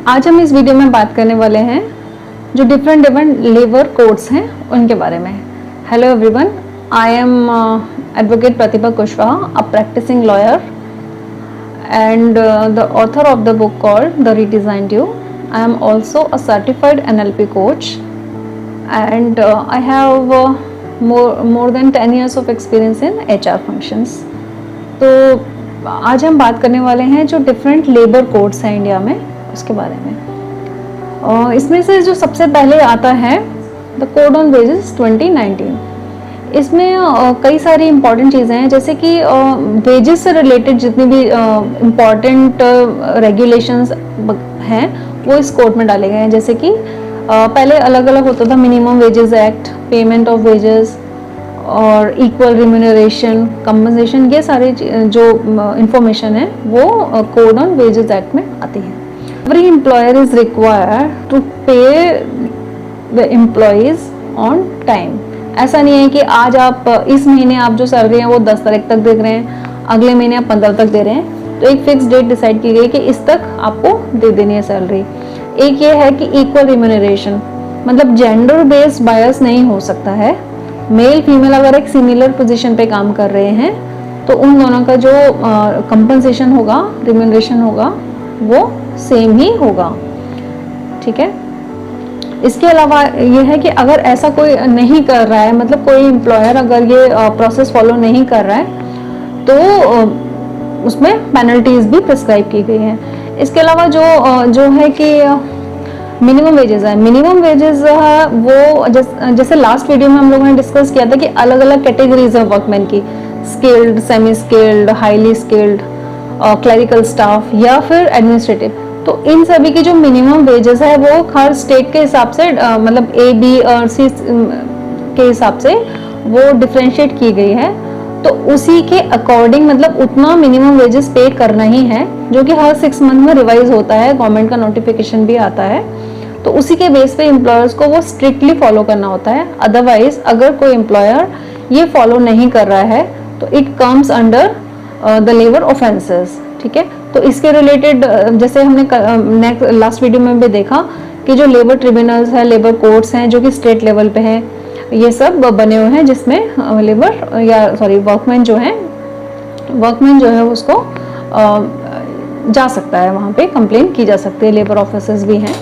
आज हम इस वीडियो में बात करने वाले हैं जो डिफरेंट लेबर कोड्स हैं उनके बारे में। Hello everyone, I am advocate Pratibha Kushwaha, a practicing lawyer and the author of the book called The Redesigned You. I am also a certified NLP coach and I have more than 10 years of experience in HR functions. तो आज हम बात करने वाले हैं जो different labour codes हैं India में उसके बारे में। इसमें से जो सबसे पहले आता है द कोड ऑन वेजेस 2019। इसमें कई सारी इम्पॉर्टेंट चीज़ें हैं, जैसे कि वेजेस से रिलेटेड जितनी भी इम्पॉर्टेंट रेगुलेशंस हैं वो इस कोड में डाले गए हैं। जैसे कि पहले अलग अलग होता था, minimum wages act, payment of wages और इक्वल रिम्यूनरेशन, कंपनसेशन, ये सारी जो इंफॉर्मेशन है वो कोड ऑन वेजेस एक्ट में आती है। Every employer is required to pay the employees on time. ऐसा नहीं है कि आज आप इस महीने आप जो सैलरी है वो 10 तारीख तक दे रहे हैं, अगले महीने आप 15 तक दे रहे हैं, तो एक फिक्स डेट डिसाइड की गई कि इस तक आपको दे देनी है सैलरी। एक ये है कि इक्वल रिम्यूनरेशन, मतलब जेंडर बेस्ड बायस नहीं हो सकता है। मेल फीमेल अगर एक सिमिलर पोजीशन पे काम कर रहे हैं तो उन दोनों का जो कंपनसेशन होगा, रिम्यूनरेशन होगा, वो सेम ही होगा। ठीक है। इसके अलावा ये है कि अगर ऐसा कोई नहीं कर रहा है, मतलब कोई एम्प्लॉयर अगर ये प्रोसेस फॉलो नहीं कर रहा है तो उसमें पेनल्टीज भी प्रिस्क्राइब की गई हैं। इसके अलावा जो है कि मिनिमम वेजेस है। मिनिमम वेजेस वो जैसे लास्ट वीडियो में हम लोगों ने डिस्कस किया था कि अलग अलग कैटेगरीज है वर्कमैन की, skilled, semi skilled, highly skilled, clerical staff या फिर एडमिनिस्ट्रेटिव। तो इन सभी की जो मिनिमम वेजेस है वो हर स्टेट के हिसाब से मतलब ए, बी और सी के हिसाब से वो डिफरेंशिएट की गई है। तो उसी के अकॉर्डिंग मतलब उतना मिनिमम वेजेस पे करना ही है, जो कि हर 6 मंथ में रिवाइज होता है, गवर्नमेंट का नोटिफिकेशन भी आता है। तो उसी के बेस पे एम्प्लॉयर्स को वो स्ट्रिक्टली फॉलो करना होता है। अदरवाइज अगर कोई एम्प्लॉयर ये फॉलो नहीं कर रहा है तो it comes under the labour offences. ठीक है। तो इसके रिलेटेड जैसे हमने लास्ट वीडियो में भी देखा कि जो लेबर ट्रिब्यूनल्स है, लेबर कोर्ट्स हैं जो कि स्टेट लेवल पे हैं, ये सब बने हुए हैं जिसमें वर्कमैन जो है उसको जा सकता है, वहाँ पे कंप्लेन की जा सकती है, लेबर ऑफिसर्स भी हैं।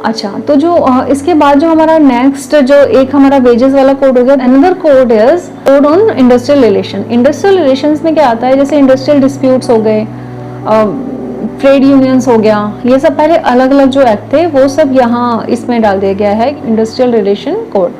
अच्छा, तो जो इसके बाद जो हमारा नेक्स्ट जो एक हमारा वेजेस वाला कोड हो गया, another code is code on industrial relation. Industrial relations में क्या आता है, जैसे इंडस्ट्रियल डिस्प्यूट्स हो गए, ट्रेड यूनियंस हो गया, ये सब पहले अलग अलग जो एक्ट थे वो सब यहाँ इसमें डाल दिया गया है, इंडस्ट्रियल रिलेशन कोड।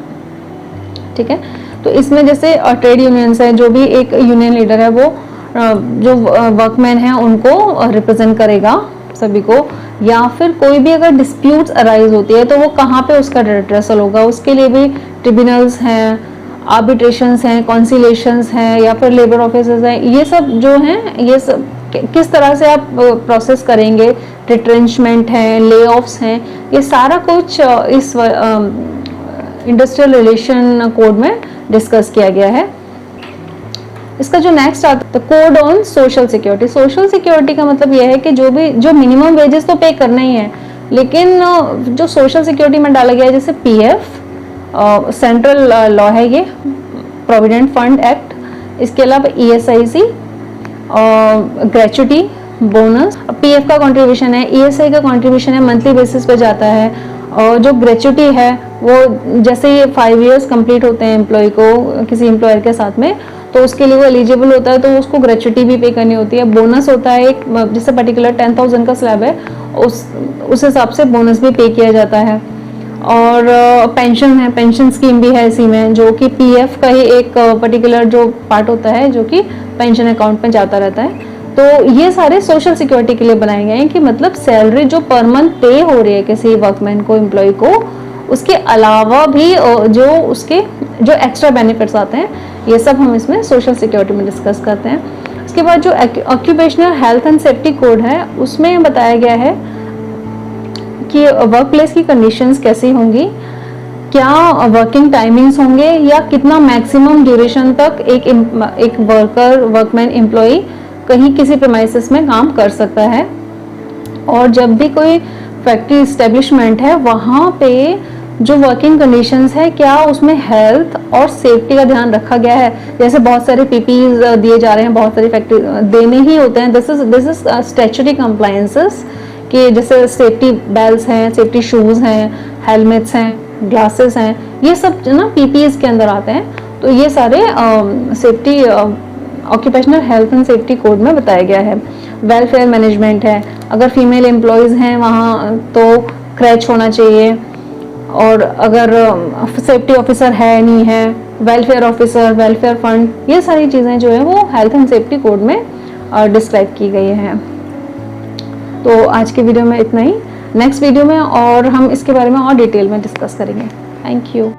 ठीक है। तो इसमें जैसे ट्रेड यूनियंस है, जो भी एक यूनियन लीडर है वो जो वर्कमैन है उनको रिप्रेजेंट करेगा सभी को, या फिर कोई भी अगर डिस्प्यूट्स अराइज होती है तो वो कहाँ पे उसका रिड्रेसल होगा, उसके लिए भी ट्रिब्यूनल्स हैं, आर्बिट्रेशंस हैं, कॉन्सिलेशंस हैं, या फिर लेबर ऑफिसर्स हैं। ये सब जो हैं, ये सब किस तरह से आप प्रोसेस करेंगे, रिट्रेंचमेंट हैं, ले ऑफ्स हैं, ये सारा कुछ इस इंडस्ट्रियल रिलेशन कोड में डिस्कस किया गया है। इसका जो नेक्स्ट आता है code on social security. Social security का मतलब यह है कि जो मिनिमम वेजेस तो पे करना ही है, लेकिन जो सोशल सिक्योरिटी में डाला गया है, जैसे पीएफ, सेंट्रल लॉ है ये, प्रोविडेंट फंड एक्ट, इसके अलावा ईएसआईसी, ग्रेचुटी, बोनस, पीएफ का कंट्रीब्यूशन है, ईएसआई का कंट्रीब्यूशन है, मंथली बेसिस पे जाता है। और जो ग्रेचुटी है वो जैसे ये 5 इयर्स कंप्लीट होते हैं एम्प्लॉय को किसी एम्प्लॉयर के साथ में, तो उसके लिए वो एलिजिबल होता है, तो उसको ग्रेचुटी भी पे करनी होती है। बोनस होता है एक, जैसे पर्टिकुलर 10,000 का स्लैब है, उस हिसाब से बोनस भी पे किया जाता है। और पेंशन है, पेंशन स्कीम भी है इसी में, जो कि पीएफ का ही एक पर्टिकुलर जो पार्ट होता है जो कि पेंशन अकाउंट में जाता रहता है। तो ये सारे सोशल सिक्योरिटी के लिए बनाए गए हैं कि मतलब सैलरी जो पर मंथ पे हो रही है किसी वर्कमैन को, एम्प्लॉय को, उसके अलावा भी जो उसके जो एक्स्ट्रा बेनिफिट्स आते हैं, ये सब हम इसमें सोशल सिक्योरिटी में डिस्कस करते हैं। उसके बाद जो occupational health and safety code है उसमें बताया गया है कि वर्क प्लेस की कंडीशंस कैसी होंगी, क्या वर्किंग टाइमिंग्स होंगे, या कितना मैक्सिमम ड्यूरेशन तक एक वर्कमैन एम्प्लॉई कहीं किसी प्रीमाइसेस में काम कर सकता है। और जब भी कोई फैक्ट्री इस्टेब्लिशमेंट है वहाँ पे जो वर्किंग कंडीशंस है, क्या उसमें हेल्थ और सेफ्टी का ध्यान रखा गया है। जैसे बहुत सारे पीपीज दिए जा रहे हैं, बहुत सारी फैक्ट्री देने ही होते हैं। दिस इज स्टैट्यूटरी कंप्लायंसेस कि जैसे सेफ्टी बेल्ट हैं, सेफ्टी शूज हैं, हेलमेट्स हैं, ग्लासेस हैं, ये सब ना पीपीज के अंदर आते हैं। तो ये सारे safety occupational health and safety code में बताया गया है। वेलफेयर मैनेजमेंट है, अगर फीमेल एम्प्लॉयज़ हैं वहाँ तो क्रैच होना चाहिए, और अगर सेफ्टी ऑफिसर है नहीं है, वेलफेयर ऑफिसर, वेलफेयर फंड, ये सारी चीज़ें जो है वो हेल्थ एंड सेफ्टी कोड में डिस्क्राइब की गई हैं। तो आज के वीडियो में इतना ही। नेक्स्ट वीडियो में और हम इसके बारे में और डिटेल में डिस्कस करेंगे। Thank you.